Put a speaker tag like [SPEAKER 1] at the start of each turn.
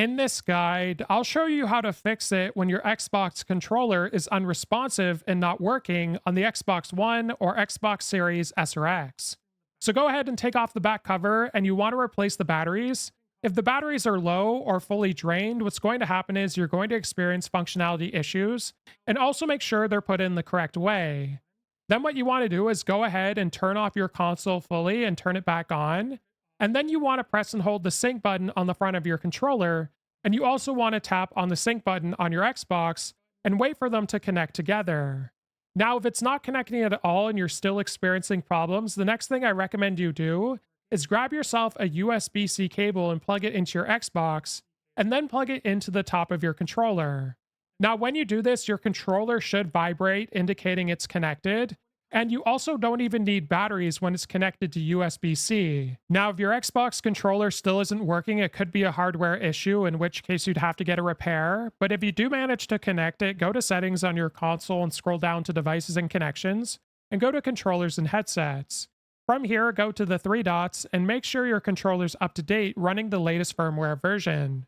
[SPEAKER 1] In this guide, I'll show you how to fix it when your Xbox controller is unresponsive and not working on the Xbox One or Xbox Series S or X. So go ahead and take off the back cover, and you want to replace the batteries. If the batteries are low or fully drained, what's going to happen is you're going to experience functionality issues, and also make sure they're put in the correct way. Then what you want to do is go ahead and turn off your console fully and turn it back on. And then you want to press and hold the sync button on the front of your controller. And you also want to tap on the sync button on your Xbox and wait for them to connect together. Now, if it's not connecting at all and you're still experiencing problems, the next thing I recommend you do is grab yourself a USB-C cable and plug it into your Xbox, and then plug it into the top of your controller. Now, when you do this, your controller should vibrate, indicating it's connected. And you also don't even need batteries when it's connected to USB-C. Now, if your Xbox controller still isn't working, it could be a hardware issue, in which case you'd have to get a repair. But if you do manage to connect it, go to Settings on your console and scroll down to Devices and Connections, and go to Controllers and Headsets. From here, go to the three dots and make sure your controller's up to date, running the latest firmware version.